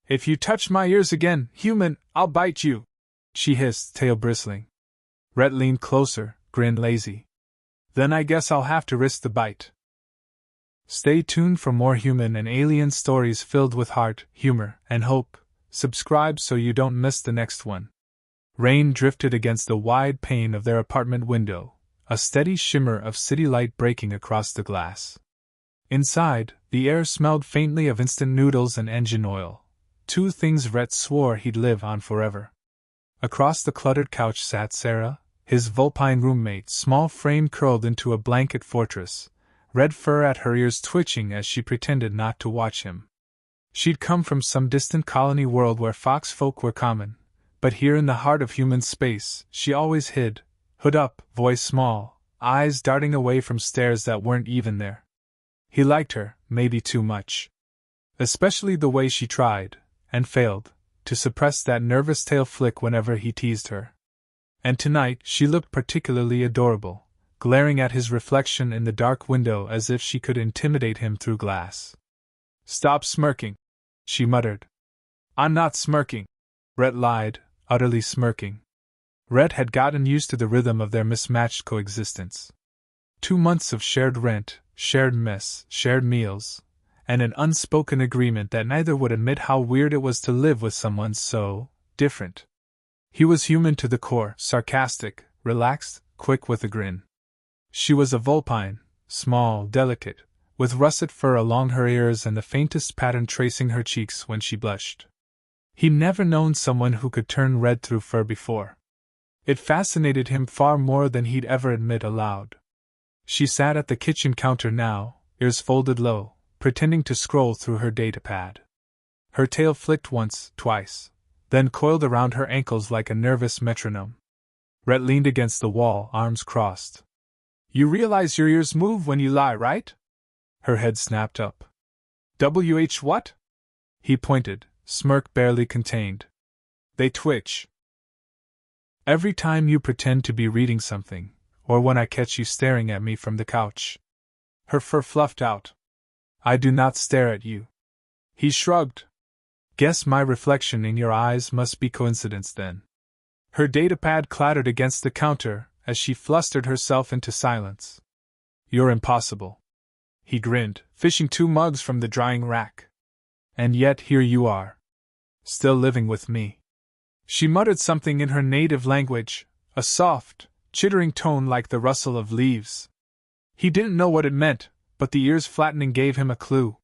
If you touch my ears again, human, I'll bite you, she hissed, tail bristling. Rhett leaned closer, grinned lazy. Then I guess I'll have to risk the bite. Stay tuned for more human and alien stories filled with heart, humor, and hope. Subscribe so you don't miss the next one. Rain drifted against the wide pane of their apartment window, a steady shimmer of city light breaking across the glass. Inside, the air smelled faintly of instant noodles and engine oil, two things Rhett swore he'd live on forever. Across the cluttered couch sat Sarah, his vulpine roommate, small frame curled into a blanket fortress, red fur at her ears twitching as she pretended not to watch him. She'd come from some distant colony world where fox folk were common, but here in the heart of human space, she always hid, hood up, voice small, eyes darting away from stares that weren't even there. He liked her, maybe too much. Especially the way she tried, and failed, to suppress that nervous tail flick whenever he teased her. And tonight she looked particularly adorable, glaring at his reflection in the dark window as if she could intimidate him through glass. "Stop smirking," she muttered. "I'm not smirking," Rhett lied, utterly smirking. Rhett had gotten used to the rhythm of their mismatched coexistence. 2 months of shared rent, shared mess, shared meals, and an unspoken agreement that neither would admit how weird it was to live with someone so different. He was human to the core, sarcastic, relaxed, quick with a grin. She was a vulpine, small, delicate, with russet fur along her ears and the faintest pattern tracing her cheeks when she blushed. He'd never known someone who could turn red through fur before. It fascinated him far more than he'd ever admit aloud. She sat at the kitchen counter now, ears folded low, pretending to scroll through her datapad. Her tail flicked once, twice, then coiled around her ankles like a nervous metronome. Rhett leaned against the wall, arms crossed. "You realize your ears move when you lie, right?" Her head snapped up. "WH what?" He pointed, smirk barely contained. "They twitch. Every time you pretend to be reading something, or when I catch you staring at me from the couch." Her fur fluffed out. "I do not stare at you." He shrugged. "Guess my reflection in your eyes must be coincidence then." Her datapad clattered against the counter as she flustered herself into silence. "You're impossible." He grinned, fishing 2 mugs from the drying rack. "And yet here you are. Still living with me." She muttered something in her native language, a soft, chittering tone like the rustle of leaves. He didn't know what it meant, but the ears flattening gave him a clue.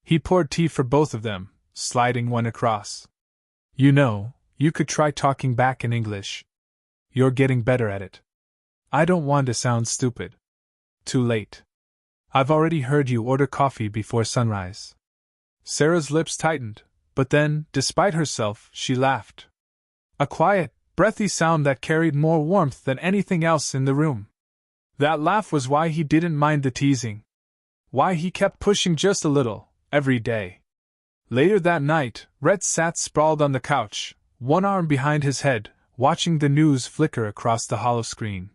He poured tea for both of them, sliding one across. "You know, you could try talking back in English. You're getting better at it." "I don't want to sound stupid." "Too late. I've already heard you order coffee before sunrise." Sarah's lips tightened, but then, despite herself, she laughed. A quiet, breathy sound that carried more warmth than anything else in the room. That laugh was why he didn't mind the teasing. Why he kept pushing just a little, every day. Later that night, Rhett sat sprawled on the couch, one arm behind his head, watching the news flicker across the hollow screen.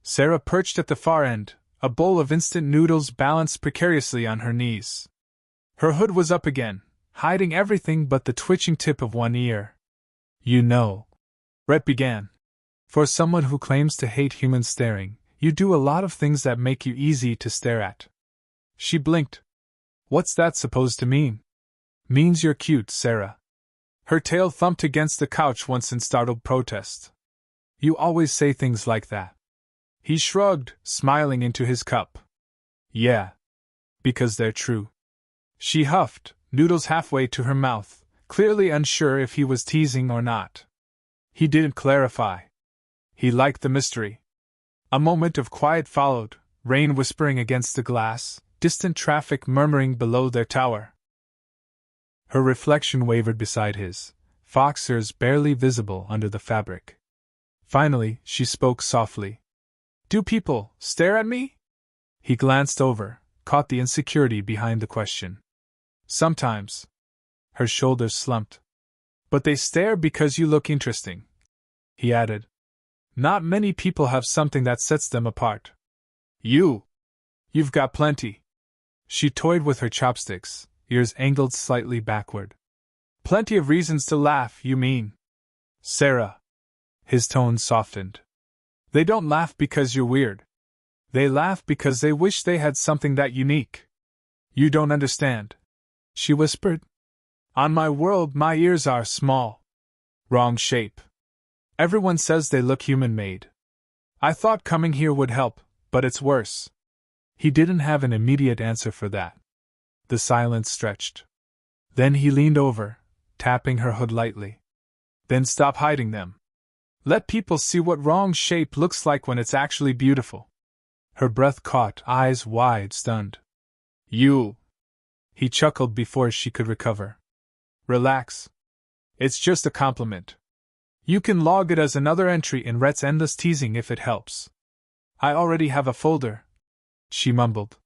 Sarah perched at the far end, a bowl of instant noodles balanced precariously on her knees. Her hood was up again, hiding everything but the twitching tip of one ear. "You know," Rhett began, "for someone who claims to hate human staring, you do a lot of things that make you easy to stare at." She blinked. "What's that supposed to mean?" "Means you're cute, Sarah." Her tail thumped against the couch once in startled protest. "You always say things like that." He shrugged, smiling into his cup. "Yeah. Because they're true." She huffed, noodles halfway to her mouth, clearly unsure if he was teasing or not. He didn't clarify. He liked the mystery. A moment of quiet followed, rain whispering against the glass, distant traffic murmuring below their tower. Her reflection wavered beside his, fox ears barely visible under the fabric. Finally, she spoke softly. "Do people stare at me?" He glanced over, caught the insecurity behind the question. "Sometimes." Her shoulders slumped. "But they stare because you look interesting," he added. "Not many people have something that sets them apart." You've got plenty." She toyed with her chopsticks, ears angled slightly backward. Plenty of reasons to laugh, you mean? Sarah. His tone softened. They don't laugh because you're weird. They laugh because they wish they had something that unique. You don't understand, she whispered. On my world, my ears are small. Wrong shape. Everyone says they look human-made. I thought coming here would help, but it's worse. He didn't have an immediate answer for that. The silence stretched. Then he leaned over, tapping her hood lightly. Then stop hiding them. Let people see what wrong shape looks like when it's actually beautiful. Her breath caught, eyes wide, stunned. You. He chuckled before she could recover. Relax. It's just a compliment. You can log it as another entry in Rhett's endless teasing if it helps. I already have a folder, she mumbled.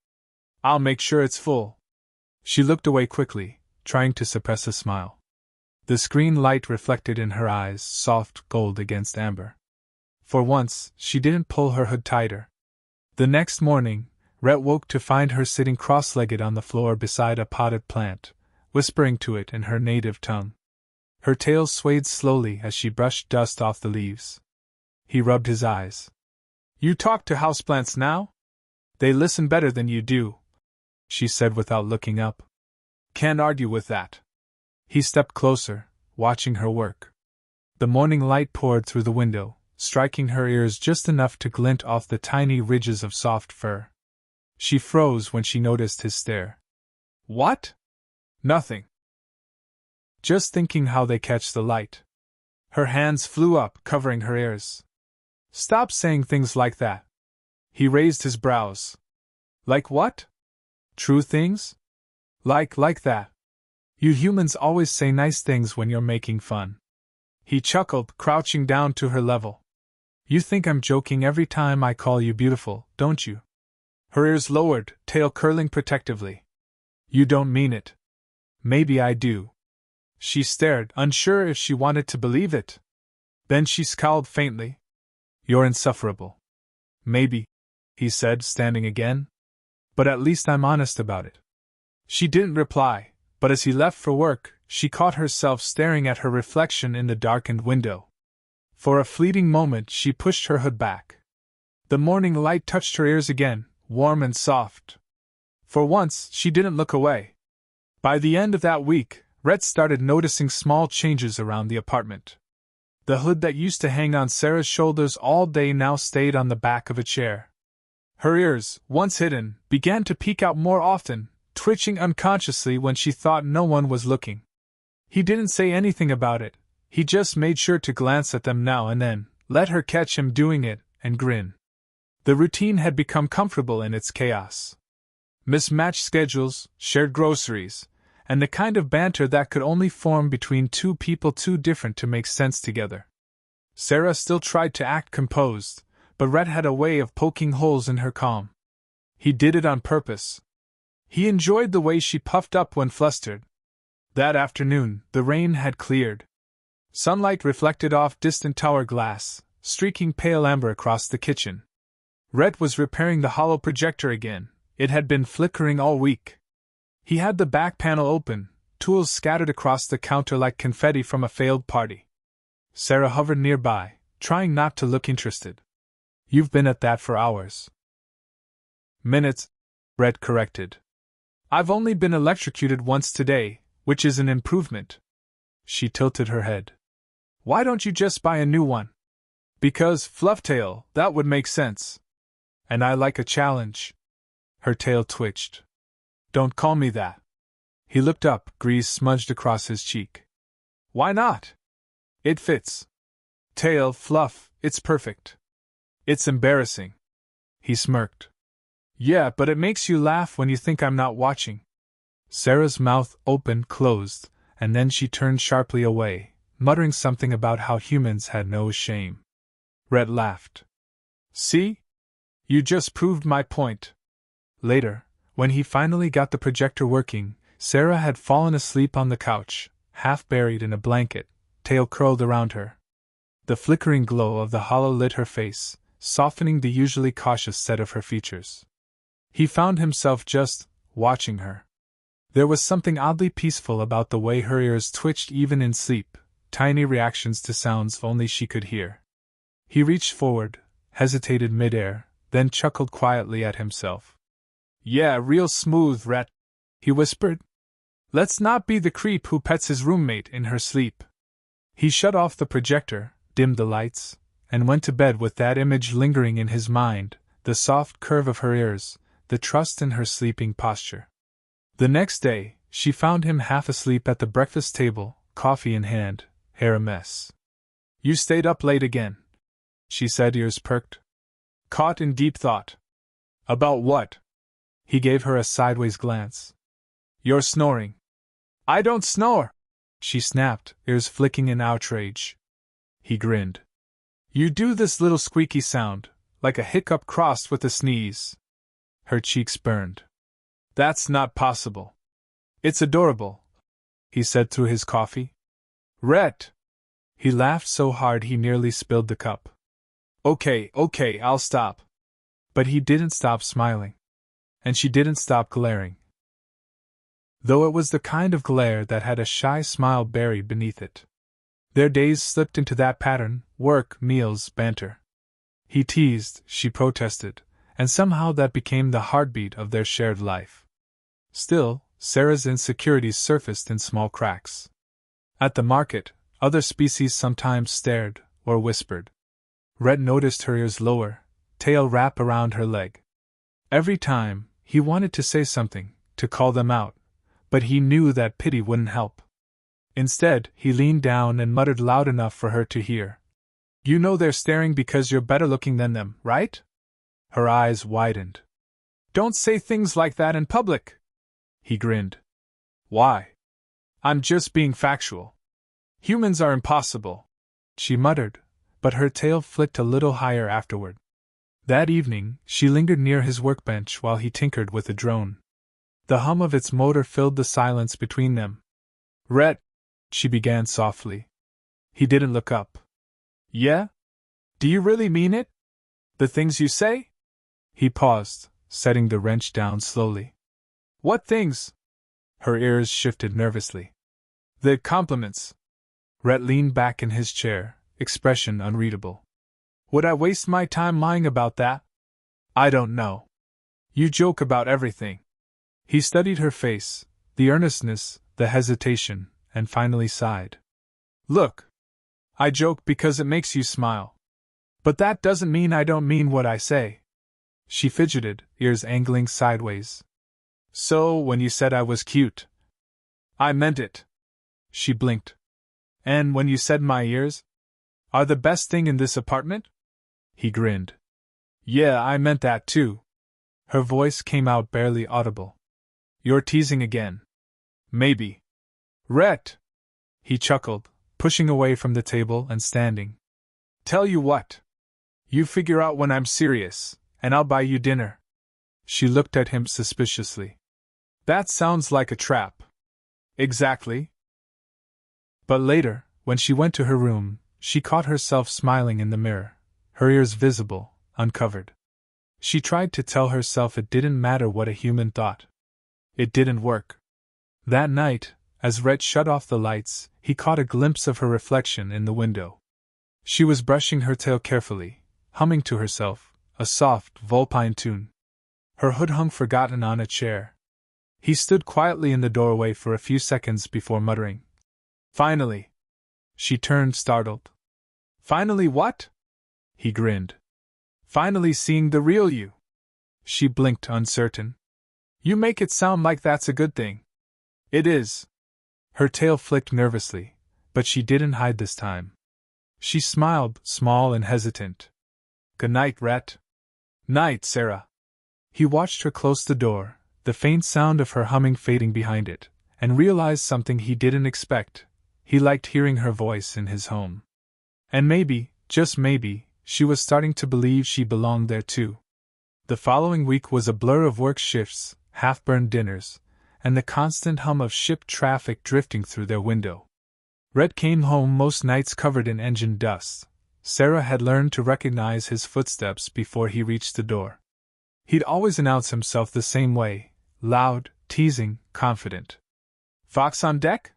I'll make sure it's full. She looked away quickly, trying to suppress a smile. The screen light reflected in her eyes, soft gold against amber. For once, she didn't pull her hood tighter. The next morning, Rhett woke to find her sitting cross-legged on the floor beside a potted plant, whispering to it in her native tongue. Her tail swayed slowly as she brushed dust off the leaves. He rubbed his eyes. You talk to houseplants now? They listen better than you do, she said without looking up. Can't argue with that. He stepped closer, watching her work. The morning light poured through the window, striking her ears just enough to glint off the tiny ridges of soft fur. She froze when she noticed his stare. What? Nothing. Just thinking how they catch the light. Her hands flew up, covering her ears. Stop saying things like that. He raised his brows. Like what? True things? Like that. You humans always say nice things when you're making fun. He chuckled, crouching down to her level. You think I'm joking every time I call you beautiful, don't you? Her ears lowered, tail curling protectively. You don't mean it. Maybe I do. She stared, unsure if she wanted to believe it. Then she scowled faintly. You're insufferable. Maybe, he said, standing again. But at least I'm honest about it. She didn't reply, but as he left for work, she caught herself staring at her reflection in the darkened window. For a fleeting moment she pushed her hood back. The morning light touched her ears again, warm and soft. For once, she didn't look away. By the end of that week, Rhett started noticing small changes around the apartment. The hood that used to hang on Sarah's shoulders all day now stayed on the back of a chair. Her ears, once hidden, began to peek out more often, twitching unconsciously when she thought no one was looking. He didn't say anything about it, he just made sure to glance at them now and then, let her catch him doing it, and grin. The routine had become comfortable in its chaos. Mismatched schedules, shared groceries, and the kind of banter that could only form between two people too different to make sense together. Sarah still tried to act composed, but Rhett had a way of poking holes in her calm. He did it on purpose. He enjoyed the way she puffed up when flustered. That afternoon, the rain had cleared. Sunlight reflected off distant tower glass, streaking pale amber across the kitchen. Rhett was repairing the hollow projector again. It had been flickering all week. He had the back panel open, tools scattered across the counter like confetti from a failed party. Sarah hovered nearby, trying not to look interested. You've been at that for hours. Minutes, Rhett corrected. I've only been electrocuted once today, which is an improvement. She tilted her head. Why don't you just buy a new one? Because, Flufftail, that would make sense. And I like a challenge. Her tail twitched. Don't call me that. He looked up, grease smudged across his cheek. Why not? It fits. Tail, Fluff, it's perfect. It's embarrassing. He smirked. Yeah, but it makes you laugh when you think I'm not watching. Sarah's mouth opened, closed, and then she turned sharply away, muttering something about how humans had no shame. Rhett laughed. See? You just proved my point. Later, when he finally got the projector working, Sarah had fallen asleep on the couch, half buried in a blanket, tail curled around her. The flickering glow of the hollow lit her face, softening the usually cautious set of her features. He found himself just watching her. There was something oddly peaceful about the way her ears twitched even in sleep, tiny reactions to sounds only she could hear. He reached forward, hesitated midair, then chuckled quietly at himself. Yeah, real smooth, Rhett, he whispered. Let's not be the creep who pets his roommate in her sleep. He shut off the projector, dimmed the lights, and went to bed with that image lingering in his mind, the soft curve of her ears, the trust in her sleeping posture. The next day, she found him half asleep at the breakfast table, coffee in hand, hair a mess. You stayed up late again, she said, ears perked. Caught in deep thought. About what? He gave her a sideways glance. You're snoring. I don't snore, she snapped, ears flicking in outrage. He grinned. You do this little squeaky sound, like a hiccup crossed with a sneeze. Her cheeks burned. That's not possible. It's adorable, he said through his coffee. Rhett! He laughed so hard he nearly spilled the cup. Okay, I'll stop. But he didn't stop smiling. And she didn't stop glaring. Though it was the kind of glare that had a shy smile buried beneath it. Their days slipped into that pattern: work, meals, banter. He teased, she protested, and somehow that became the heartbeat of their shared life. Still, Sarah's insecurities surfaced in small cracks. At the market, other species sometimes stared, or whispered. Rhett noticed her ears lower, tail wrap around her leg. Every time, he wanted to say something, to call them out, but he knew that pity wouldn't help. Instead, he leaned down and muttered loud enough for her to hear. You know they're staring because you're better looking than them, right? Her eyes widened. Don't say things like that in public. He grinned. Why? I'm just being factual. Humans are impossible, she muttered, but her tail flicked a little higher afterward. That evening, she lingered near his workbench while he tinkered with a drone. The hum of its motor filled the silence between them. Rhett, she began softly. He didn't look up. Yeah? Do you really mean it? The things you say? He paused, setting the wrench down slowly. What things? Her ears shifted nervously. The compliments. Rhett leaned back in his chair, expression unreadable. Would I waste my time lying about that? I don't know. You joke about everything. He studied her face, the earnestness, the hesitation, and finally sighed. Look. I joke because it makes you smile. But that doesn't mean I don't mean what I say. She fidgeted, ears angling sideways. So, when you said I was cute, I meant it. She blinked. And when you said my ears are the best thing in this apartment? He grinned. Yeah, I meant that too. Her voice came out barely audible. You're teasing again. Maybe. Rhett! He chuckled, pushing away from the table and standing. Tell you what. You figure out when I'm serious, and I'll buy you dinner. She looked at him suspiciously. That sounds like a trap. Exactly. But later, when she went to her room, she caught herself smiling in the mirror, her ears visible, uncovered. She tried to tell herself it didn't matter what a human thought. It didn't work. That night, as Rhett shut off the lights, he caught a glimpse of her reflection in the window. She was brushing her tail carefully, humming to herself, a soft, vulpine tune. Her hood hung forgotten on a chair. He stood quietly in the doorway for a few seconds before muttering. Finally. She turned, startled. Finally what? He grinned. Finally seeing the real you. She blinked, uncertain. You make it sound like that's a good thing. It is. Her tail flicked nervously, but she didn't hide this time. She smiled, small and hesitant. Good night, Rhett. Night, Sarah. He watched her close the door, the faint sound of her humming fading behind it, and realized something he didn't expect. He liked hearing her voice in his home. And maybe, just maybe, she was starting to believe she belonged there too. The following week was a blur of work shifts, half-burned dinners, and the constant hum of ship traffic drifting through their window. Rhett came home most nights covered in engine dust. Sarah had learned to recognize his footsteps before he reached the door. He'd always announce himself the same way, loud, teasing, confident. Fox on deck?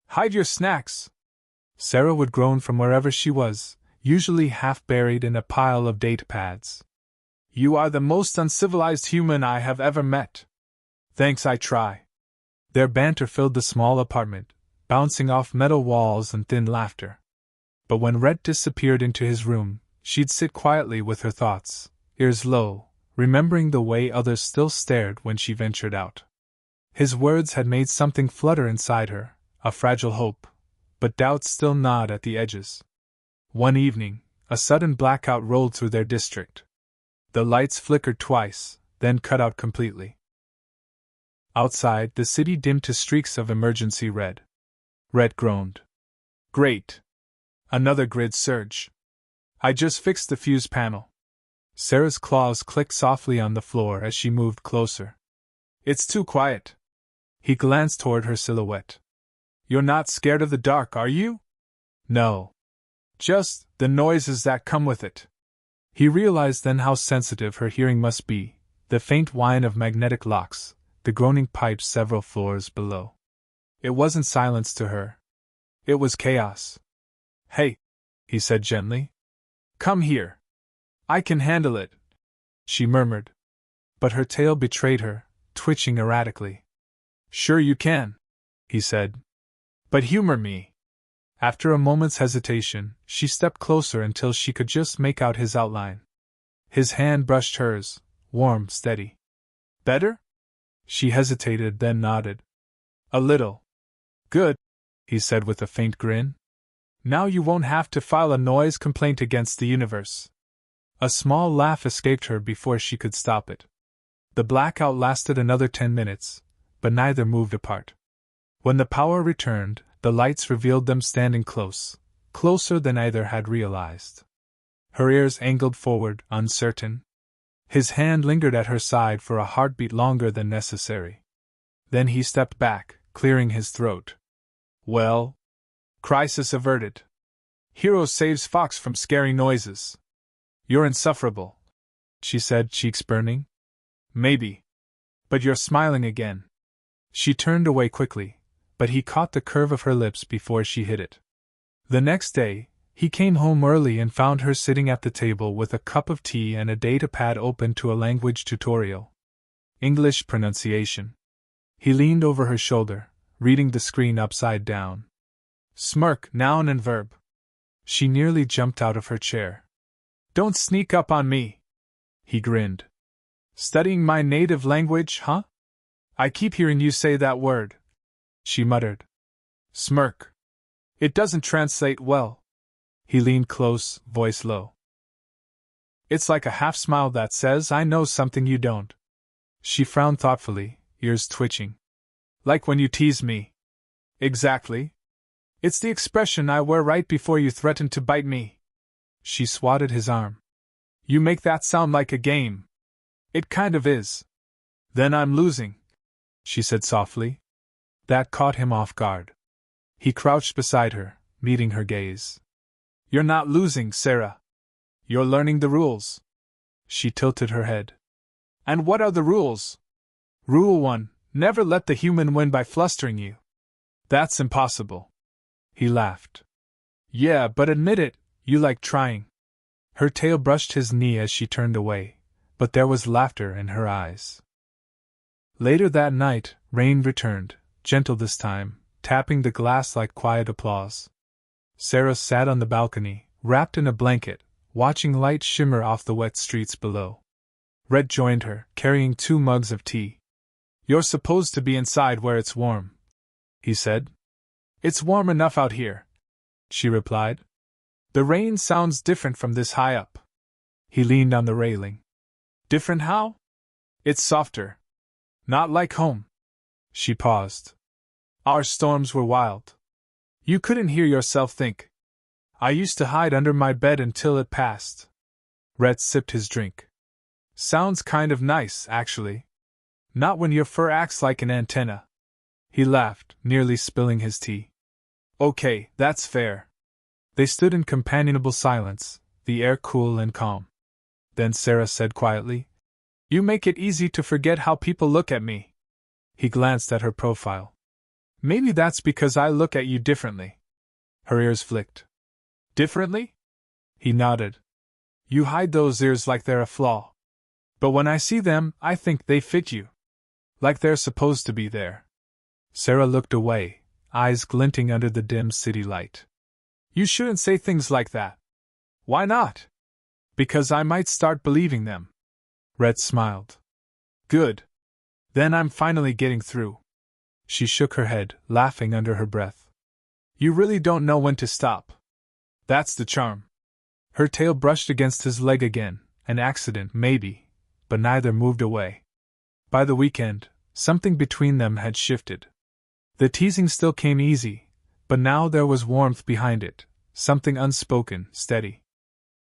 Hide your snacks! Sarah would groan from wherever she was, usually half buried in a pile of date pads. You are the most uncivilized human I have ever met. Thanks, I try. Their banter filled the small apartment, bouncing off metal walls and thin laughter. But when Rhett disappeared into his room, she'd sit quietly with her thoughts, ears low, remembering the way others still stared when she ventured out. His words had made something flutter inside her, a fragile hope, but doubts still gnawed at the edges. One evening, a sudden blackout rolled through their district. The lights flickered twice, then cut out completely. Outside, the city dimmed to streaks of emergency red. Rhett groaned. Great! Another grid surge. I just fixed the fuse panel. Sarah's claws clicked softly on the floor as she moved closer. It's too quiet. He glanced toward her silhouette. You're not scared of the dark, are you? No. Just the noises that come with it. He realized then how sensitive her hearing must be, the faint whine of magnetic locks, the groaning pipes several floors below. It wasn't silence to her. It was chaos. Hey, he said gently. Come here. I can handle it, she murmured. But her tail betrayed her, twitching erratically. Sure you can, he said. But humor me. After a moment's hesitation, she stepped closer until she could just make out his outline. His hand brushed hers, warm, steady. Better? She hesitated, then nodded. A little. Good, he said with a faint grin. Now you won't have to file a noise complaint against the universe. A small laugh escaped her before she could stop it. The blackout lasted another 10 minutes, but neither moved apart. When the power returned, the lights revealed them standing close, closer than either had realized. Her ears angled forward, uncertain. His hand lingered at her side for a heartbeat longer than necessary. Then he stepped back, clearing his throat. Well? Crisis averted. Hero saves Fox from scary noises. You're insufferable, she said, cheeks burning. Maybe. But you're smiling again. She turned away quickly, but he caught the curve of her lips before she hit it. The next day, he came home early and found her sitting at the table with a cup of tea and a datapad open to a language tutorial. English pronunciation. He leaned over her shoulder, reading the screen upside down. Smirk, noun and verb. She nearly jumped out of her chair. Don't sneak up on me. He grinned. Studying my native language, huh? I keep hearing you say that word. She muttered. Smirk. It doesn't translate well. He leaned close, voice low. It's like a half smile that says, I know something you don't. She frowned thoughtfully, ears twitching. Like when you tease me. Exactly. It's the expression I wear right before you threaten to bite me. She swatted his arm. You make that sound like a game. It kind of is. Then I'm losing, she said softly. That caught him off guard. He crouched beside her, meeting her gaze. You're not losing, Sarah. You're learning the rules. She tilted her head. And what are the rules? Rule 1, never let the human win by flustering you. That's impossible. He laughed. Yeah, but admit it, you like trying. Her tail brushed his knee as she turned away, but there was laughter in her eyes. Later that night, rain returned, gentle this time, tapping the glass like quiet applause. Sarah sat on the balcony, wrapped in a blanket, watching light shimmer off the wet streets below. Rhett joined her, carrying 2 mugs of tea. You're supposed to be inside where it's warm, he said. It's warm enough out here, she replied. The rain sounds different from this high up. He leaned on the railing. Different how? It's softer. Not like home. She paused. Our storms were wild. You couldn't hear yourself think. I used to hide under my bed until it passed. Rhett sipped his drink. Sounds kind of nice, actually. Not when your fur acts like an antenna. He laughed, nearly spilling his tea. Okay, that's fair. They stood in companionable silence, the air cool and calm. Then Sarah said quietly, You make it easy to forget how people look at me. He glanced at her profile. Maybe that's because I look at you differently. Her ears flicked. Differently? He nodded. You hide those ears like they're a flaw. But when I see them, I think they fit you. Like they're supposed to be there. Sarah looked away, eyes glinting under the dim city light. You shouldn't say things like that. Why not? Because I might start believing them. Rhett smiled. Good. Then I'm finally getting through. She shook her head, laughing under her breath. You really don't know when to stop. That's the charm. Her tail brushed against his leg again, an accident maybe, but neither moved away. By the weekend, something between them had shifted. The teasing still came easy, but now there was warmth behind it, something unspoken, steady.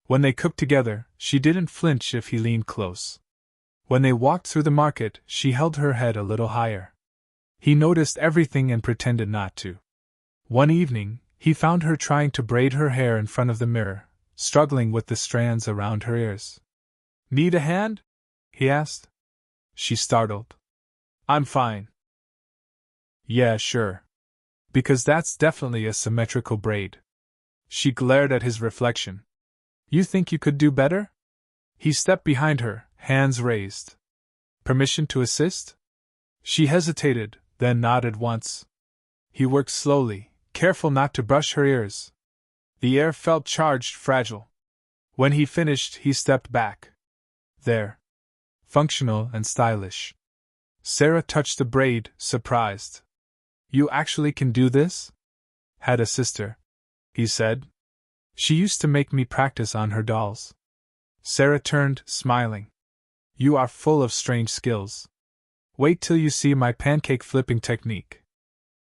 When they cooked together, she didn't flinch if he leaned close. When they walked through the market, she held her head a little higher. He noticed everything and pretended not to. One evening, he found her trying to braid her hair in front of the mirror, struggling with the strands around her ears. Need a hand? He asked. She startled. I'm fine. Yeah, sure. Because that's definitely a symmetrical braid. She glared at his reflection. You think you could do better? He stepped behind her, hands raised. Permission to assist? She hesitated, then nodded once. He worked slowly, careful not to brush her ears. The air felt charged, fragile. When he finished, he stepped back. There. Functional and stylish. Sarah touched the braid, surprised. You actually can do this? Had a sister, he said. She used to make me practice on her dolls. Sarah turned, smiling. You are full of strange skills. Wait till you see my pancake flipping technique.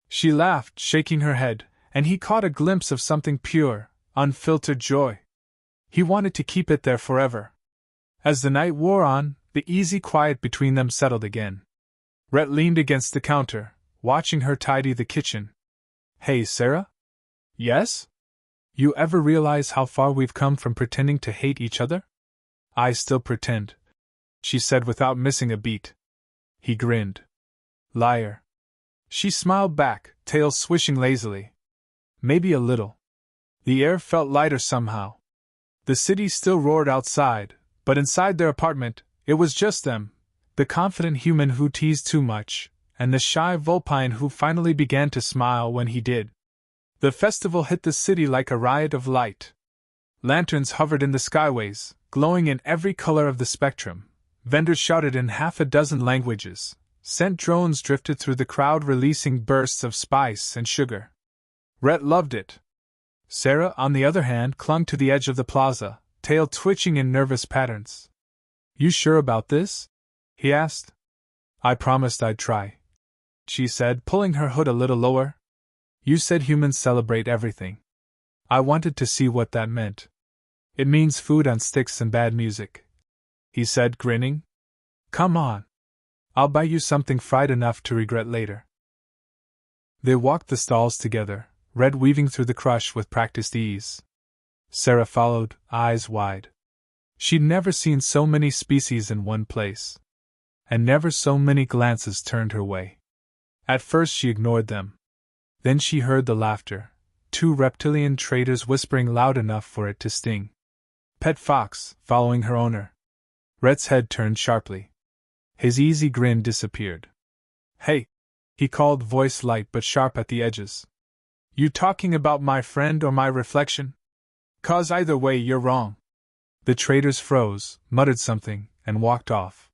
She laughed, shaking her head, and he caught a glimpse of something pure, unfiltered joy. He wanted to keep it there forever. As the night wore on, the easy quiet between them settled again. Rhett leaned against the counter, watching her tidy the kitchen. Hey, Sarah? Yes? You ever realize how far we've come from pretending to hate each other? I still pretend, she said without missing a beat. He grinned. Liar. She smiled back, tail swishing lazily. Maybe a little. The air felt lighter somehow. The city still roared outside, but inside their apartment, it was just them, the confident human who teased too much, and the shy vulpine who finally began to smile when he did. The festival hit the city like a riot of light. Lanterns hovered in the skyways, glowing in every color of the spectrum. Vendors shouted in half a dozen languages. Scent drones drifted through the crowd, releasing bursts of spice and sugar. Rhett loved it. Sarah, on the other hand, clung to the edge of the plaza, tail twitching in nervous patterns. You sure about this? He asked. I promised I'd try, she said, pulling her hood a little lower. You said humans celebrate everything. I wanted to see what that meant. It means food on sticks and bad music, he said, grinning. Come on. I'll buy you something fried enough to regret later. They walked the stalls together, Red weaving through the crush with practiced ease. Sarah followed, eyes wide. She'd never seen so many species in one place. And never so many glances turned her way. At first she ignored them. Then she heard the laughter, two reptilian traders whispering loud enough for it to sting. Pet fox, following her owner. Rhett's head turned sharply. His easy grin disappeared. Hey, he called, voice light but sharp at the edges. You talking about my friend or my reflection? 'Cause either way you're wrong. The traders froze, muttered something, and walked off.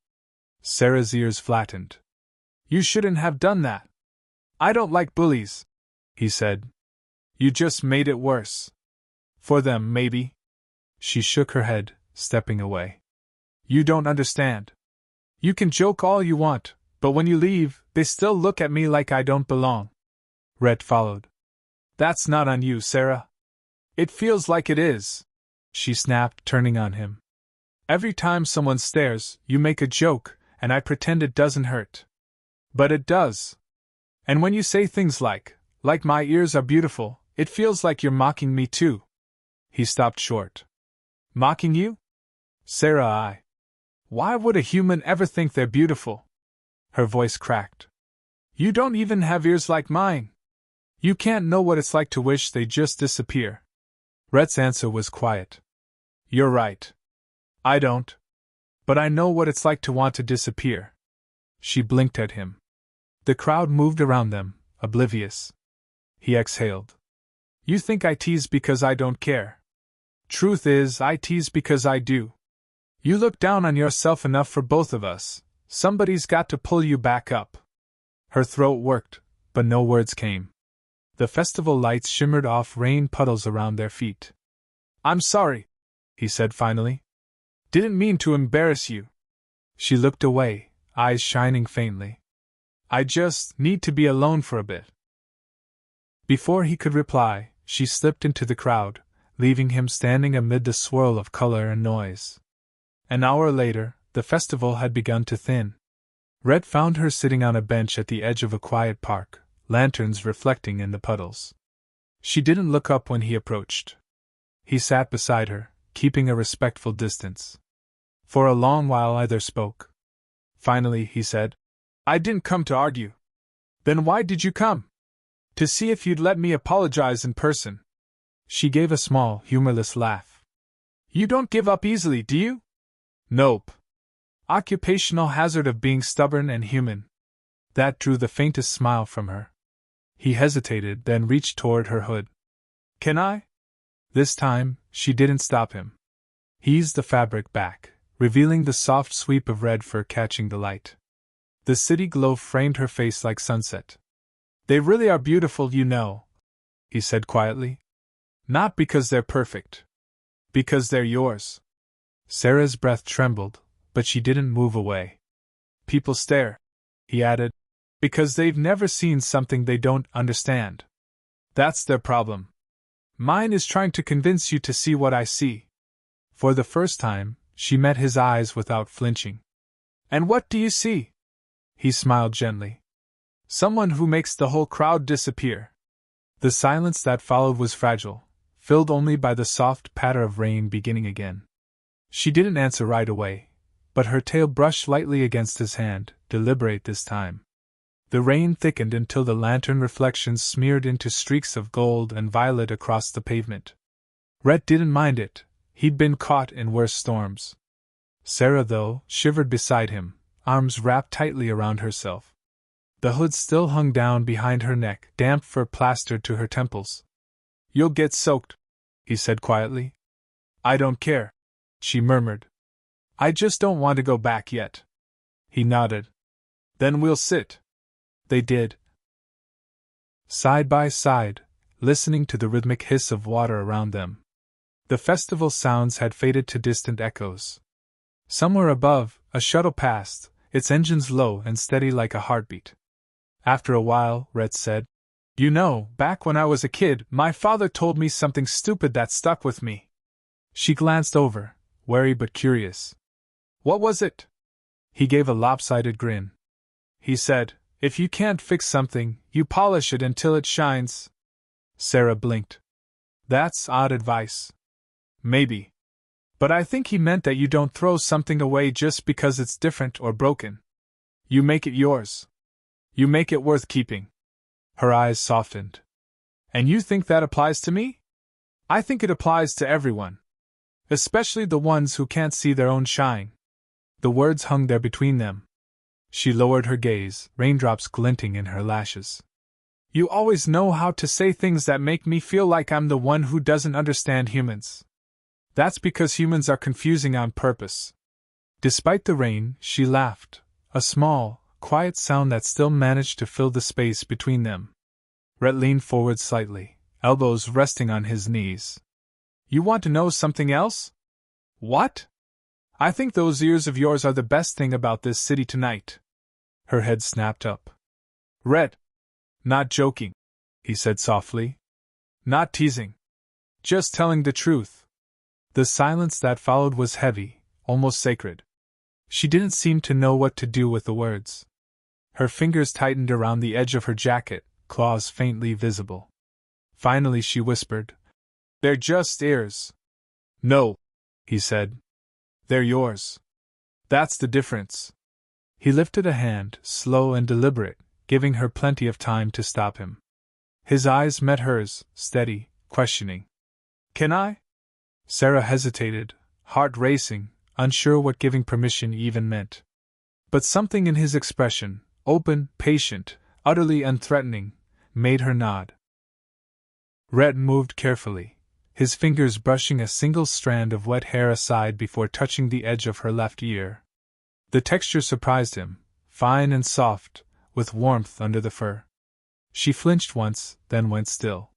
Sarah's ears flattened. You shouldn't have done that. I don't like bullies, he said. You just made it worse. For them, maybe. She shook her head, stepping away. You don't understand. You can joke all you want, but when you leave, they still look at me like I don't belong. Rhett followed. That's not on you, Sarah. It feels like it is, she snapped, turning on him. Every time someone stares, you make a joke, and I pretend it doesn't hurt. But it does. And when you say things like my ears are beautiful, it feels like you're mocking me too. He stopped short. Mocking you? Sarah, Why would a human ever think they're beautiful? Her voice cracked. You don't even have ears like mine. You can't know what it's like to wish they just disappear. Rhett's answer was quiet. You're right. I don't. But I know what it's like to want to disappear. She blinked at him. The crowd moved around them, oblivious. He exhaled. You think I tease because I don't care. Truth is, I tease because I do. You look down on yourself enough for both of us. Somebody's got to pull you back up. Her throat worked, but no words came. The festival lights shimmered off rain puddles around their feet. I'm sorry, he said finally. Didn't mean to embarrass you. She looked away, eyes shining faintly. I just need to be alone for a bit. Before he could reply, she slipped into the crowd, leaving him standing amid the swirl of color and noise. An hour later, the festival had begun to thin. Rhett found her sitting on a bench at the edge of a quiet park, lanterns reflecting in the puddles. She didn't look up when he approached. He sat beside her, keeping a respectful distance. For a long while either spoke. Finally, he said, I didn't come to argue. Then why did you come? To see if you'd let me apologize in person. She gave a small, humorless laugh. You don't give up easily, do you? Nope. Occupational hazard of being stubborn and human. That drew the faintest smile from her. He hesitated, then reached toward her hood. Can I? This time, she didn't stop him. He eased the fabric back, revealing the soft sweep of red fur catching the light. The city glow framed her face like sunset. They really are beautiful, you know, he said quietly. Not because they're perfect. Because they're yours. Sarah's breath trembled, but she didn't move away. People stare, he added, because they've never seen something they don't understand. That's their problem. Mine is trying to convince you to see what I see. For the first time, she met his eyes without flinching. And what do you see? He smiled gently. Someone who makes the whole crowd disappear. The silence that followed was fragile, filled only by the soft patter of rain beginning again. She didn't answer right away, but her tail brushed lightly against his hand, deliberate this time. The rain thickened until the lantern reflections smeared into streaks of gold and violet across the pavement. Rhett didn't mind it, he'd been caught in worse storms. Sarah, though, shivered beside him, arms wrapped tightly around herself. The hood still hung down behind her neck, damp fur plastered to her temples. You'll get soaked, he said quietly. I don't care, she murmured. I just don't want to go back yet. He nodded. Then we'll sit. They did. Side by side, listening to the rhythmic hiss of water around them. The festival sounds had faded to distant echoes. Somewhere above, a shuttle passed, its engines low and steady like a heartbeat. After a while, Rhett said, You know, back when I was a kid, my father told me something stupid that stuck with me. She glanced over, wary but curious. What was it? He gave a lopsided grin. He said, If you can't fix something, you polish it until it shines. Sarah blinked. That's odd advice. Maybe. But I think he meant that you don't throw something away just because it's different or broken. You make it yours. You make it worth keeping. Her eyes softened. And you think that applies to me? I think it applies to everyone. Especially the ones who can't see their own shine. The words hung there between them. She lowered her gaze, raindrops glinting in her lashes. You always know how to say things that make me feel like I'm the one who doesn't understand humans. That's because humans are confusing on purpose. Despite the rain, she laughed, a small, quiet sound that still managed to fill the space between them. Rhett leaned forward slightly, elbows resting on his knees. You want to know something else? What? I think those ears of yours are the best thing about this city tonight. Her head snapped up. Rhett. Not joking, he said softly. Not teasing. Just telling the truth. The silence that followed was heavy, almost sacred. She didn't seem to know what to do with the words. Her fingers tightened around the edge of her jacket, claws faintly visible. Finally she whispered, They're just ears. No, he said. They're yours. That's the difference. He lifted a hand, slow and deliberate, giving her plenty of time to stop him. His eyes met hers, steady, questioning. Can I? Sarah hesitated, heart racing, unsure what giving permission even meant. But something in his expression, open, patient, utterly unthreatening, made her nod. Rhett moved carefully, his fingers brushing a single strand of wet hair aside before touching the edge of her left ear. The texture surprised him, fine and soft, with warmth under the fur. She flinched once, then went still.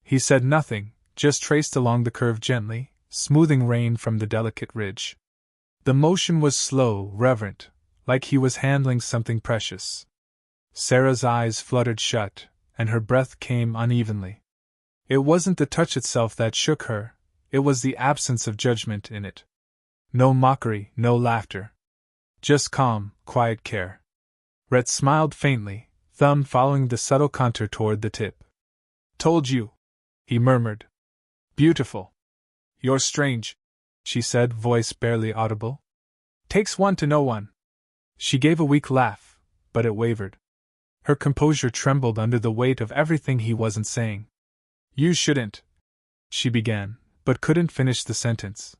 He said nothing, just traced along the curve gently, smoothing rain from the delicate ridge. The motion was slow, reverent, like he was handling something precious. Sarah's eyes fluttered shut, and her breath came unevenly. It wasn't the touch itself that shook her, it was the absence of judgment in it. No mockery, no laughter. Just calm, quiet care. Rhett smiled faintly, thumb following the subtle contour toward the tip. Told you, he murmured. Beautiful. You're strange, she said, voice barely audible. Takes one to know one. She gave a weak laugh, but it wavered. Her composure trembled under the weight of everything he wasn't saying. You shouldn't, she began, but couldn't finish the sentence.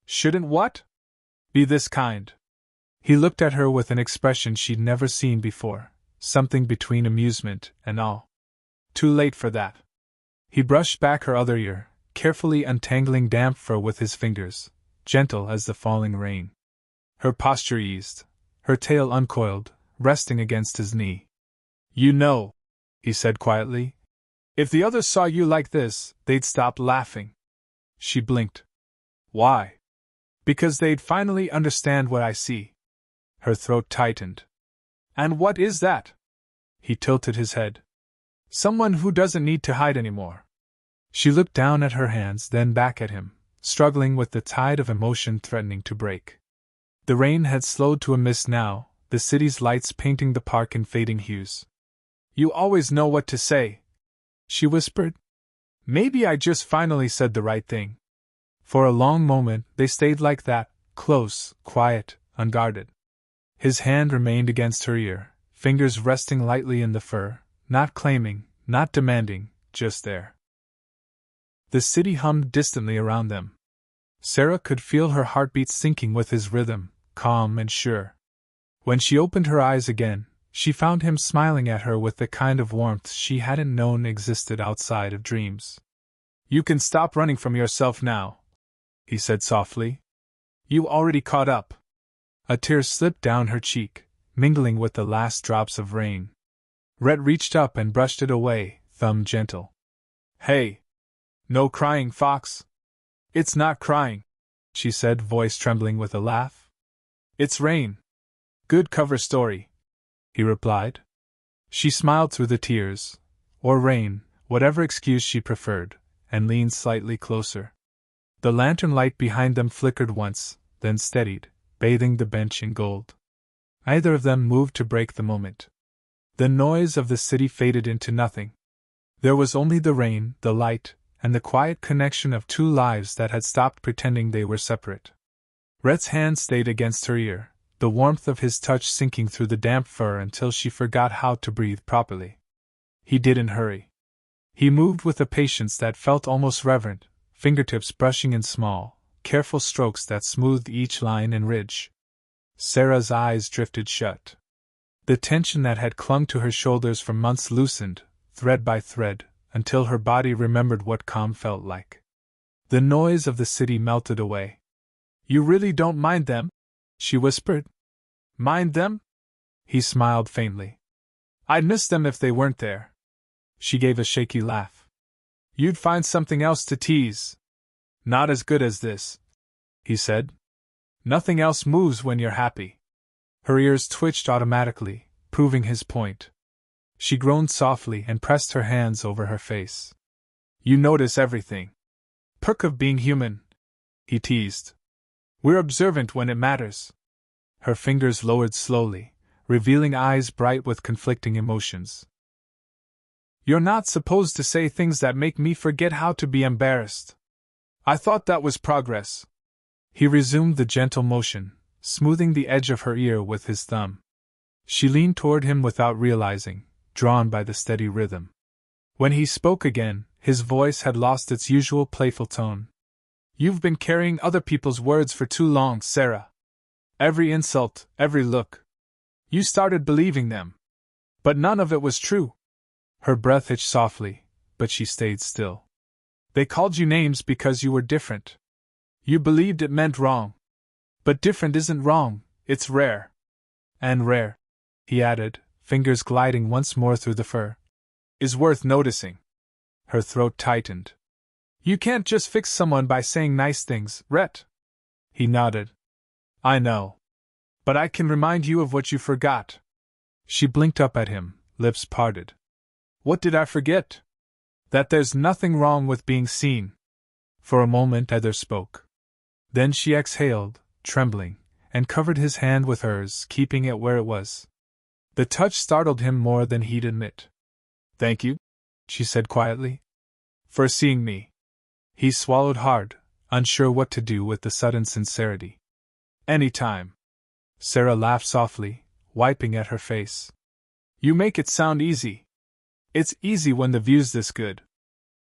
Shouldn't what? Be this kind. He looked at her with an expression she'd never seen before, something between amusement and awe. Too late for that. He brushed back her other ear, carefully untangling damp fur with his fingers, gentle as the falling rain. Her posture eased, her tail uncoiled, resting against his knee. You know, he said quietly, if the others saw you like this, they'd stop laughing. She blinked. Why? Because they'd finally understand what I see. Her throat tightened. And what is that? He tilted his head. Someone who doesn't need to hide anymore. She looked down at her hands, then back at him, struggling with the tide of emotion threatening to break. The rain had slowed to a mist now, the city's lights painting the park in fading hues. You always know what to say, she whispered. Maybe I just finally said the right thing. For a long moment they stayed like that, close, quiet, unguarded. His hand remained against her ear, fingers resting lightly in the fur, not claiming, not demanding, just there. The city hummed distantly around them. Sarah could feel her heartbeat syncing with his rhythm, calm and sure. When she opened her eyes again, she found him smiling at her with the kind of warmth she hadn't known existed outside of dreams. You can stop running from yourself now, he said softly. You already caught up. A tear slipped down her cheek, mingling with the last drops of rain. Rhett reached up and brushed it away, thumb gentle. Hey! No crying, Fox. It's not crying, she said, voice trembling with a laugh. It's rain. Good cover story, he replied. She smiled through the tears, or rain, whatever excuse she preferred, and leaned slightly closer. The lantern light behind them flickered once, then steadied, bathing the bench in gold. Neither of them moved to break the moment. The noise of the city faded into nothing. There was only the rain, the light, and the quiet connection of two lives that had stopped pretending they were separate. Rhett's hand stayed against her ear, the warmth of his touch sinking through the damp fur until she forgot how to breathe properly. He didn't hurry. He moved with a patience that felt almost reverent, fingertips brushing in small, careful strokes that smoothed each line and ridge. Sarah's eyes drifted shut. The tension that had clung to her shoulders for months loosened, thread by thread, until her body remembered what calm felt like. The noise of the city melted away. You really don't mind them? She whispered. Mind them? He smiled faintly. I'd miss them if they weren't there. She gave a shaky laugh. You'd find something else to tease. Not as good as this, he said. Nothing else moves when you're happy. Her ears twitched automatically, proving his point. She groaned softly and pressed her hands over her face. You notice everything. Perk of being human, he teased. We're observant when it matters. Her fingers lowered slowly, revealing eyes bright with conflicting emotions. You're not supposed to say things that make me forget how to be embarrassed. I thought that was progress. He resumed the gentle motion, smoothing the edge of her ear with his thumb. She leaned toward him without realizing, drawn by the steady rhythm. When he spoke again, his voice had lost its usual playful tone. You've been carrying other people's words for too long, Sarah. Every insult, every look. You started believing them. But none of it was true. Her breath hitched softly, but she stayed still. They called you names because you were different. You believed it meant wrong. But different isn't wrong, it's rare. And rare, he added, fingers gliding once more through the fur, is worth noticing. Her throat tightened. You can't just fix someone by saying nice things, Rhett. He nodded. I know. But I can remind you of what you forgot. She blinked up at him, lips parted. What did I forget? That there's nothing wrong with being seen. For a moment Heather spoke. Then she exhaled, trembling, and covered his hand with hers, keeping it where it was. The touch startled him more than he'd admit. Thank you, she said quietly. For seeing me. He swallowed hard, unsure what to do with the sudden sincerity. Any time. Sarah laughed softly, wiping at her face. You make it sound easy. It's easy when the view's this good.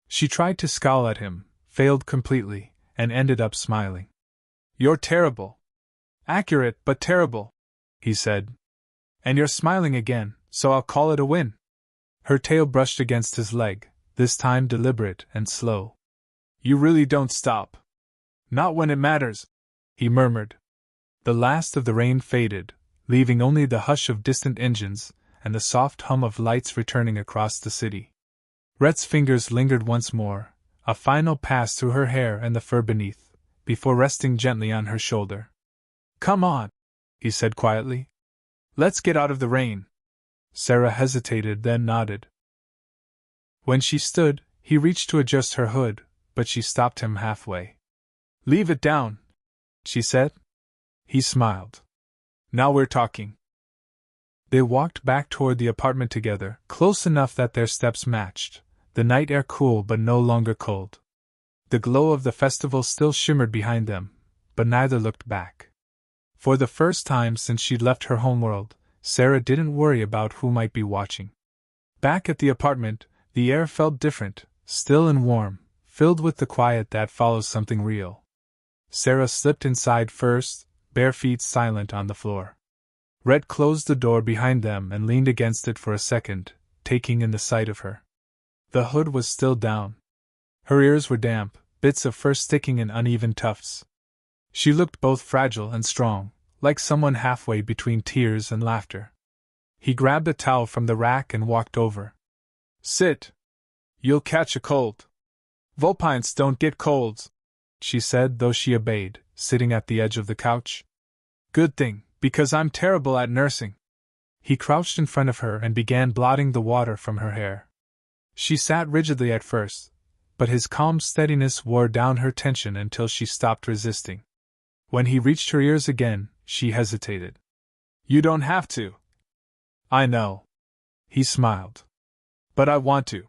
She tried to scowl at him, failed completely, and ended up smiling. You're terrible. Accurate but terrible, he said. And you're smiling again, so I'll call it a win. Her tail brushed against his leg, this time deliberate and slow. You really don't stop. Not when it matters, he murmured. The last of the rain faded, leaving only the hush of distant engines and the soft hum of lights returning across the city. Rhett's fingers lingered once more, a final pass through her hair and the fur beneath, before resting gently on her shoulder. Come on, he said quietly. Let's get out of the rain. Sarah hesitated, then nodded. When she stood, he reached to adjust her hood, but she stopped him halfway. Leave it down, she said. He smiled. Now we're talking. They walked back toward the apartment together, close enough that their steps matched, the night air cool but no longer cold. The glow of the festival still shimmered behind them, but neither looked back. For the first time since she'd left her homeworld, Sarah didn't worry about who might be watching. Back at the apartment, the air felt different, still and warm, filled with the quiet that follows something real. Sarah slipped inside first, bare feet silent on the floor. Rhett closed the door behind them and leaned against it for a second, taking in the sight of her. The hood was still down. Her ears were damp, bits of fur sticking in uneven tufts. She looked both fragile and strong, like someone halfway between tears and laughter. He grabbed a towel from the rack and walked over. Sit. You'll catch a cold. Vulpines don't get colds, she said, though she obeyed, sitting at the edge of the couch. Good thing, because I'm terrible at nursing. He crouched in front of her and began blotting the water from her hair. She sat rigidly at first, but his calm steadiness wore down her tension until she stopped resisting. When he reached her ears again, she hesitated. You don't have to. I know. He smiled. But I want to.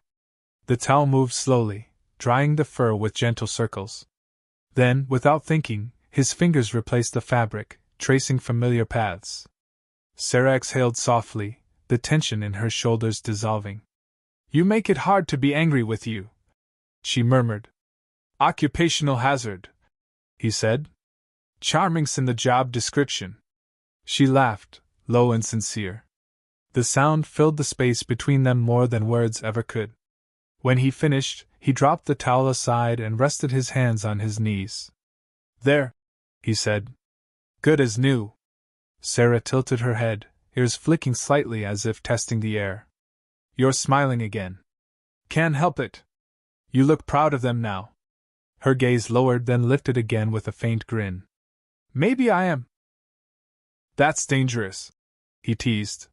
The towel moved slowly, drying the fur with gentle circles. Then, without thinking, his fingers replaced the fabric, tracing familiar paths. Sarah exhaled softly, the tension in her shoulders dissolving. You make it hard to be angry with you, she murmured. Occupational hazard, he said. Charming's in the job description. She laughed, low and sincere. The sound filled the space between them more than words ever could. When he finished, he dropped the towel aside and rested his hands on his knees. There, he said. Good as new. Sarah tilted her head, ears flicking slightly as if testing the air. You're smiling again. Can't help it. You look proud of them now. Her gaze lowered, then lifted again with a faint grin. Maybe I am. That's dangerous, he teased.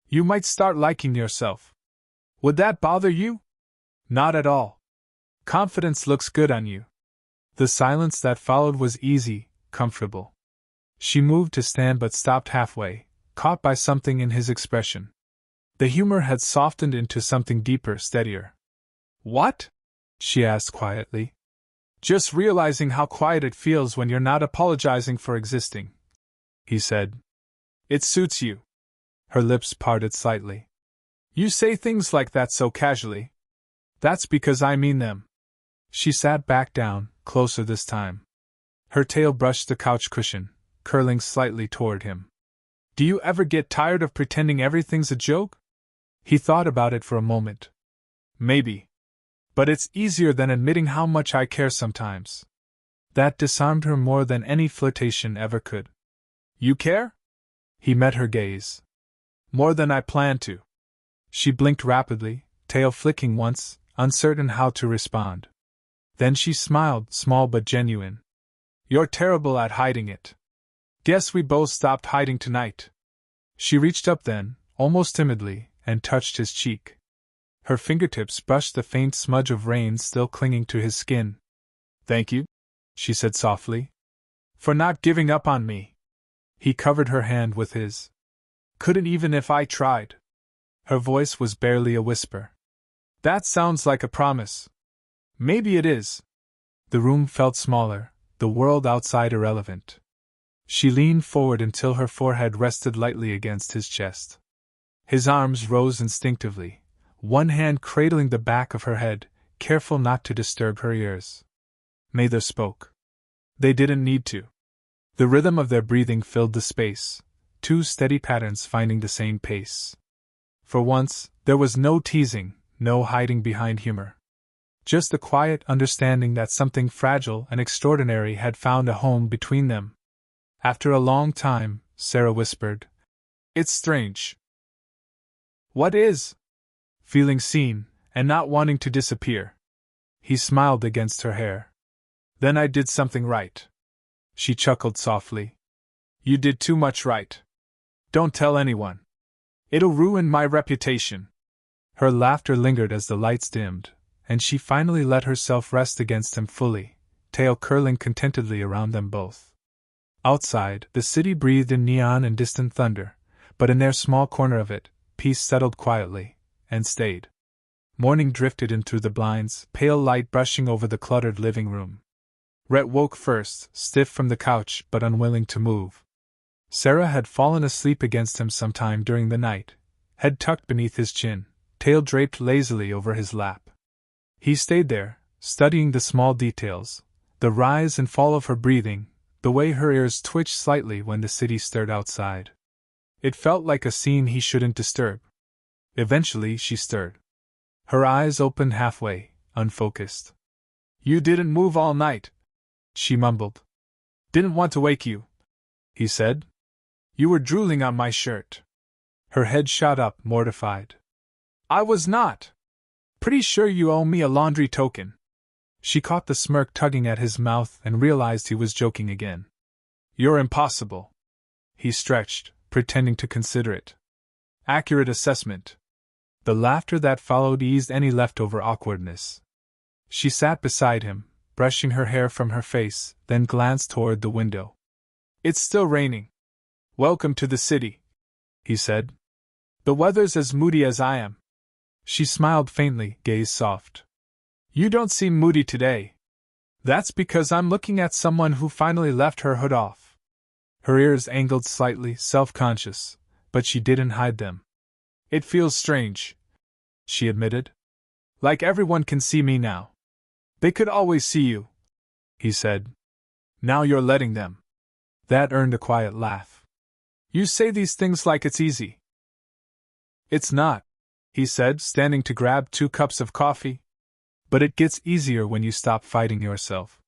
You might start liking yourself. Would that bother you? Not at all. Confidence looks good on you. The silence that followed was easy, comfortable. She moved to stand but stopped halfway, caught by something in his expression. The humor had softened into something deeper, steadier. What? She asked quietly. Just realizing how quiet it feels when you're not apologizing for existing, he said. It suits you. Her lips parted slightly. You say things like that so casually. That's because I mean them. She sat back down, closer this time. Her tail brushed the couch cushion, curling slightly toward him. Do you ever get tired of pretending everything's a joke? He thought about it for a moment. Maybe. But it's easier than admitting how much I care sometimes. That disarmed her more than any flirtation ever could. You care? He met her gaze. More than I planned to. She blinked rapidly, tail flicking once, uncertain how to respond. Then she smiled, small but genuine. You're terrible at hiding it. Guess we both stopped hiding tonight. She reached up then, almost timidly, and touched his cheek. Her fingertips brushed the faint smudge of rain still clinging to his skin. Thank you, she said softly. For not giving up on me. He covered her hand with his. Couldn't even if I tried. Her voice was barely a whisper. That sounds like a promise. Maybe it is. The room felt smaller, the world outside irrelevant. She leaned forward until her forehead rested lightly against his chest. His arms rose instinctively, one hand cradling the back of her head, careful not to disturb her ears. Neither spoke. They didn't need to. The rhythm of their breathing filled the space, two steady patterns finding the same pace. For once, there was no teasing, no hiding behind humor. Just the quiet understanding that something fragile and extraordinary had found a home between them. After a long time, Sarah whispered, It's strange. What is? Feeling seen, and not wanting to disappear. He smiled against her hair. Then I did something right. She chuckled softly. You did too much right. Don't tell anyone. It'll ruin my reputation. Her laughter lingered as the lights dimmed, and she finally let herself rest against him fully, tail curling contentedly around them both. Outside, the city breathed in neon and distant thunder, but in their small corner of it, peace settled quietly, and stayed. Morning drifted in through the blinds, pale light brushing over the cluttered living room. Rhett woke first, stiff from the couch but unwilling to move. Sarah had fallen asleep against him sometime during the night, head tucked beneath his chin, tail draped lazily over his lap. He stayed there, studying the small details, the rise and fall of her breathing, the way her ears twitched slightly when the city stirred outside. It felt like a scene he shouldn't disturb. Eventually she stirred. Her eyes opened halfway, unfocused. You didn't move all night, she mumbled. Didn't want to wake you, he said. You were drooling on my shirt. Her head shot up, mortified. I was not. Pretty sure you owe me a laundry token. She caught the smirk tugging at his mouth and realized he was joking again. You're impossible. He stretched, pretending to consider it. Accurate assessment. The laughter that followed eased any leftover awkwardness. She sat beside him, brushing her hair from her face, then glanced toward the window. It's still raining. Welcome to the city, he said. The weather's as moody as I am. She smiled faintly, gaze soft. You don't seem moody today. That's because I'm looking at someone who finally left her hood off. Her ears angled slightly, self-conscious, but she didn't hide them. It feels strange, she admitted. Like everyone can see me now. They could always see you, he said. Now you're letting them. That earned a quiet laugh. You say these things like it's easy. It's not, he said, standing to grab 2 cups of coffee. But it gets easier when you stop fighting yourself.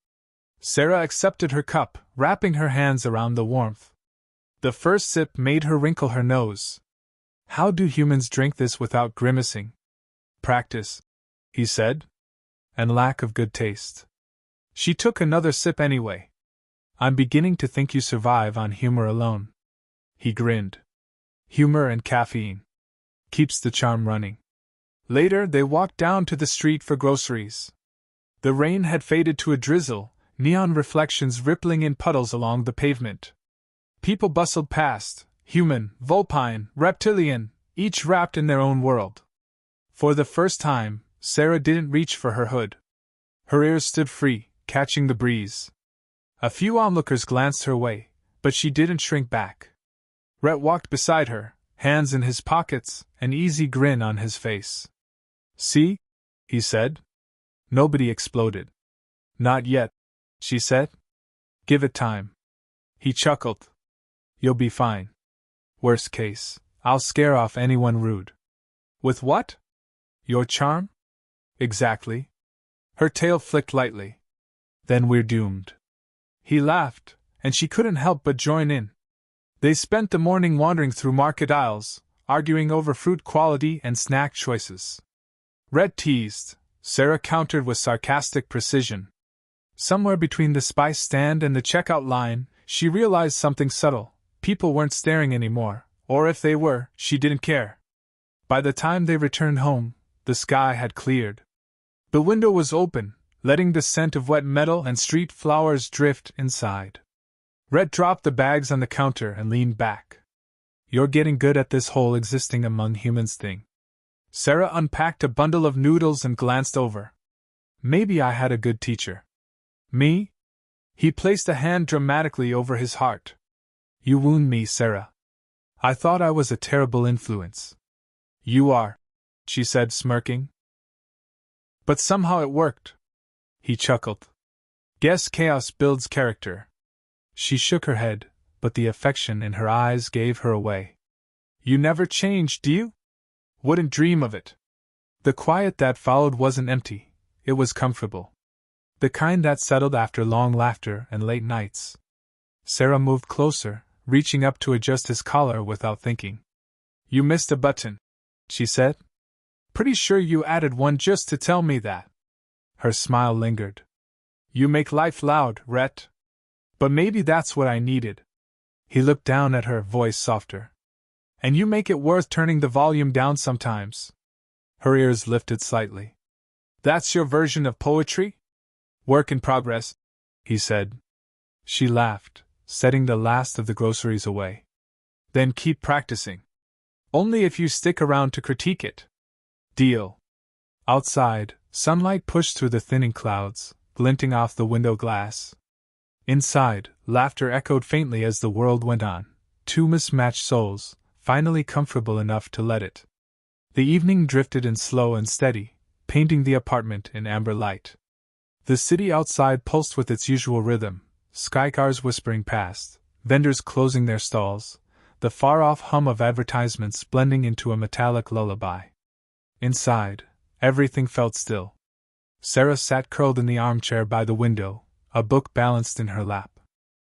Sarah accepted her cup, wrapping her hands around the warmth. The first sip made her wrinkle her nose. How do humans drink this without grimacing? Practice, he said. And lack of good taste. She took another sip anyway. I'm beginning to think you survive on humor alone. He grinned. Humor and caffeine. Keeps the charm running. Later, they walked down to the street for groceries. The rain had faded to a drizzle, neon reflections rippling in puddles along the pavement. People bustled past, human, vulpine, reptilian, each wrapped in their own world. For the first time, Sarah didn't reach for her hood. Her ears stood free, catching the breeze. A few onlookers glanced her way, but she didn't shrink back. Rhett walked beside her, hands in his pockets, an easy grin on his face. See? He said. Nobody exploded. Not yet, she said. Give it time. He chuckled. You'll be fine. Worst case, I'll scare off anyone rude. With what? Your charm? Exactly. Her tail flicked lightly. Then we're doomed. He laughed, and she couldn't help but join in. They spent the morning wandering through market aisles, arguing over fruit quality and snack choices. Red teased, Sarah countered with sarcastic precision. Somewhere between the spice stand and the checkout line, she realized something subtle. People weren't staring anymore, or if they were, she didn't care. By the time they returned home, the sky had cleared. The window was open, letting the scent of wet metal and street flowers drift inside. Red dropped the bags on the counter and leaned back. You're getting good at this whole existing among humans thing. Sarah unpacked a bundle of noodles and glanced over. Maybe I had a good teacher. Me? He placed a hand dramatically over his heart. You wound me, Sarah. I thought I was a terrible influence. You are, she said, smirking. But somehow it worked. He chuckled. Guess chaos builds character. She shook her head, but the affection in her eyes gave her away. You never change, do you? Wouldn't dream of it. The quiet that followed wasn't empty, it was comfortable. The kind that settled after long laughter and late nights. Sarah moved closer, reaching up to adjust his collar without thinking. You missed a button, she said. Pretty sure you added one just to tell me that. Her smile lingered. You make life loud, Rhett. But maybe that's what I needed. He looked down at her, voice softer. And you make it worth turning the volume down sometimes. Her ears lifted slightly. That's your version of poetry? Work in progress, he said. She laughed, setting the last of the groceries away. Then keep practicing. Only if you stick around to critique it. Deal. Outside, sunlight pushed through the thinning clouds, glinting off the window glass. Inside, laughter echoed faintly as the world went on, two mismatched souls, finally comfortable enough to let it. The evening drifted in slow and steady, painting the apartment in amber light. The city outside pulsed with its usual rhythm, skycars whispering past, vendors closing their stalls, the far-off hum of advertisements blending into a metallic lullaby. Inside, everything felt still. Sarah sat curled in the armchair by the window, a book balanced in her lap.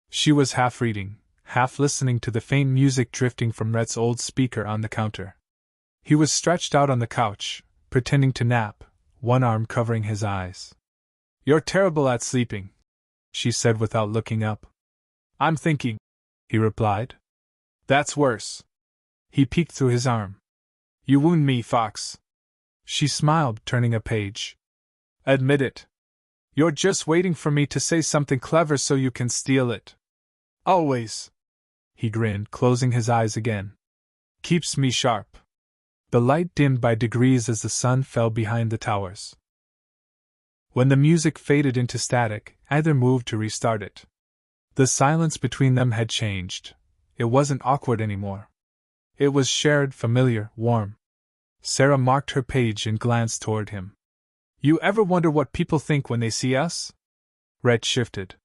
She was half reading, half listening to the faint music drifting from Rhett's old speaker on the counter. He was stretched out on the couch, pretending to nap, one arm covering his eyes. You're terrible at sleeping, she said without looking up. I'm thinking, he replied. That's worse. He peeked through his arm. You wound me, Fox. She smiled, turning a page. Admit it. You're just waiting for me to say something clever so you can steal it. Always. He grinned, closing his eyes again. Keeps me sharp. The light dimmed by degrees as the sun fell behind the towers. When the music faded into static, either moved to restart it. The silence between them had changed. It wasn't awkward anymore. It was shared, familiar, warm. Sarah marked her page and glanced toward him. You ever wonder what people think when they see us? Rhett shifted.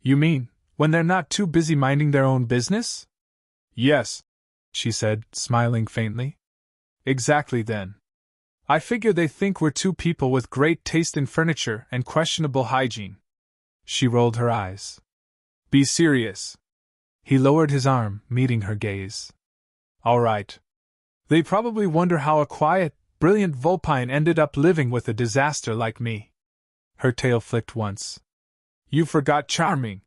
You mean, when they're not too busy minding their own business? Yes, she said, smiling faintly. Exactly then. I figure they think we're two people with great taste in furniture and questionable hygiene. She rolled her eyes. Be serious. He lowered his arm, meeting her gaze. All right. They probably wonder how a quiet, brilliant Vulpine ended up living with a disaster like me. Her tail flicked once. You forgot charming.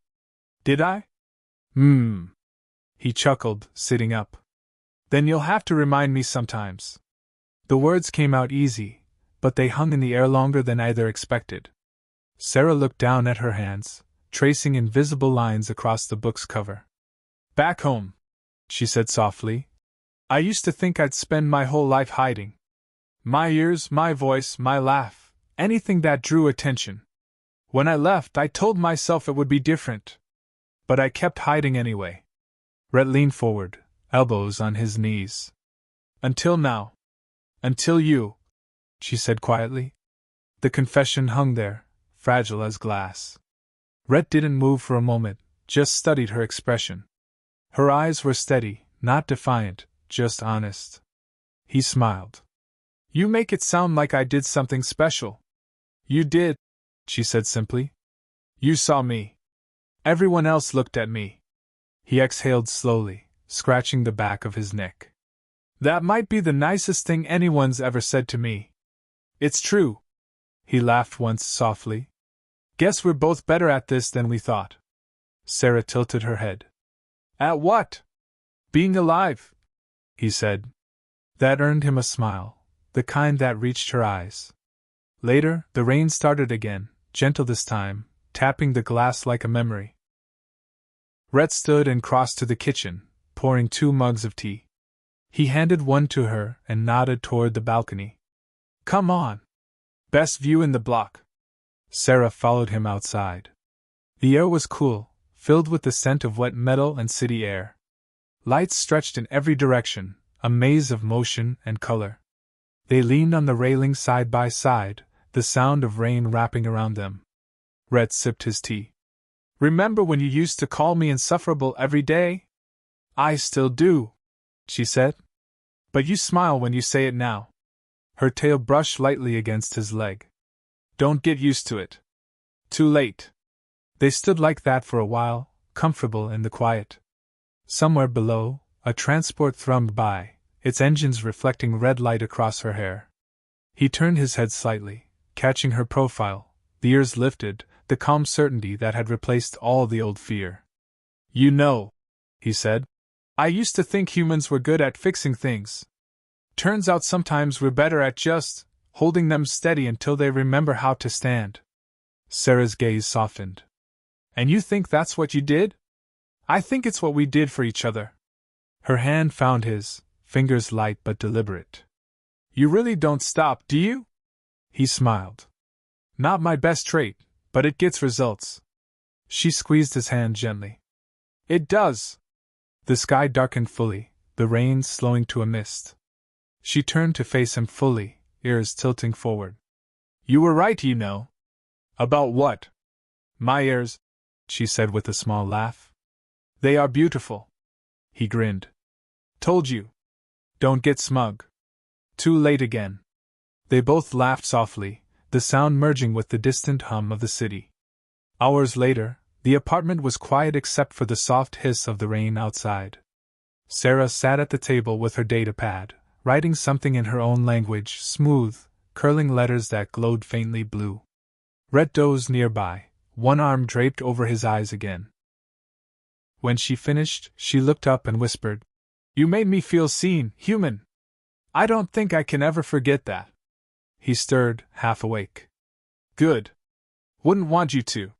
Did I? He chuckled, sitting up. Then you'll have to remind me sometimes. The words came out easy, but they hung in the air longer than either expected. Sarah looked down at her hands, tracing invisible lines across the book's cover. Back home, she said softly. I used to think I'd spend my whole life hiding. My ears, my voice, my laugh, anything that drew attention. When I left, I told myself it would be different. But I kept hiding anyway. Rhett leaned forward, elbows on his knees. Until now. Until you, she said quietly. The confession hung there, fragile as glass. Rhett didn't move for a moment, just studied her expression. Her eyes were steady, not defiant, just honest. He smiled. You make it sound like I did something special. You did, she said simply. You saw me. Everyone else looked at me. He exhaled slowly, scratching the back of his neck. That might be the nicest thing anyone's ever said to me. It's true. He laughed once softly. Guess we're both better at this than we thought. Sarah tilted her head. At what? Being alive, he said. That earned him a smile, the kind that reached her eyes. Later, the rain started again, gentle this time, tapping the glass like a memory. Rhett stood and crossed to the kitchen, pouring 2 mugs of tea. He handed one to her and nodded toward the balcony. Come on. Best view in the block. Sarah followed him outside. The air was cool, filled with the scent of wet metal and city air. Lights stretched in every direction, a maze of motion and color. They leaned on the railing side by side, the sound of rain wrapping around them. Rhett sipped his tea. Remember when you used to call me insufferable every day? I still do, she said. But you smile when you say it now. Her tail brushed lightly against his leg. Don't get used to it. Too late. They stood like that for a while, comfortable in the quiet. Somewhere below, a transport thrummed by, its engines reflecting red light across her hair. He turned his head slightly, catching her profile, the ears lifted, the calm certainty that had replaced all the old fear. You know, he said, I used to think humans were good at fixing things. Turns out sometimes we're better at just holding them steady until they remember how to stand. Sarah's gaze softened. And you think that's what you did? I think it's what we did for each other. Her hand found his, fingers light but deliberate. You really don't stop, do you? He smiled. Not my best trait, but it gets results. She squeezed his hand gently. It does. The sky darkened fully, the rain slowing to a mist. She turned to face him fully, ears tilting forward. You were right, you know. About what? My ears, she said with a small laugh. They are beautiful. He grinned. Told you. Don't get smug. Too late again. They both laughed softly, the sound merging with the distant hum of the city. Hours later, the apartment was quiet except for the soft hiss of the rain outside. Sarah sat at the table with her data pad, writing something in her own language, smooth, curling letters that glowed faintly blue. Rhett dozed nearby, one arm draped over his eyes again. When she finished, she looked up and whispered, You made me feel seen, human. I don't think I can ever forget that. He stirred, half awake. Good. Wouldn't want you to.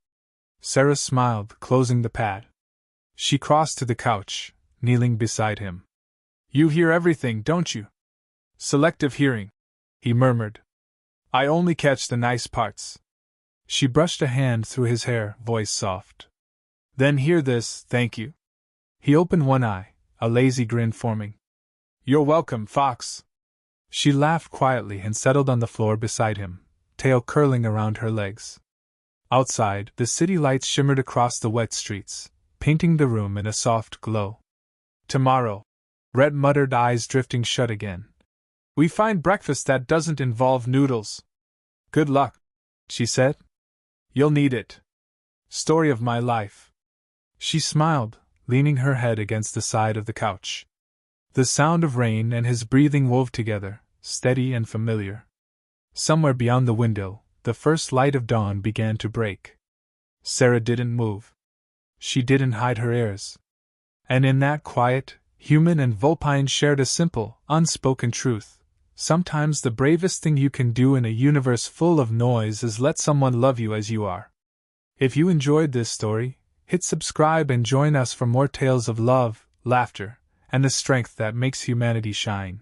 Sarah smiled, closing the pad. She crossed to the couch, kneeling beside him. You hear everything, don't you? Selective hearing, he murmured. I only catch the nice parts. She brushed a hand through his hair, voice soft. Then hear this, thank you. He opened one eye, a lazy grin forming. You're welcome, Fox. She laughed quietly and settled on the floor beside him, tail curling around her legs. Outside, the city lights shimmered across the wet streets, painting the room in a soft glow. Tomorrow, Rhett muttered, eyes drifting shut again. We find breakfast that doesn't involve noodles. Good luck, she said. You'll need it. Story of my life. She smiled, leaning her head against the side of the couch. The sound of rain and his breathing wove together, steady and familiar. Somewhere beyond the window, the first light of dawn began to break. Sarah didn't move. She didn't hide her ears. And in that quiet, human and Vulpine shared a simple, unspoken truth. Sometimes the bravest thing you can do in a universe full of noise is let someone love you as you are. If you enjoyed this story, hit subscribe and join us for more tales of love, laughter, and the strength that makes humanity shine.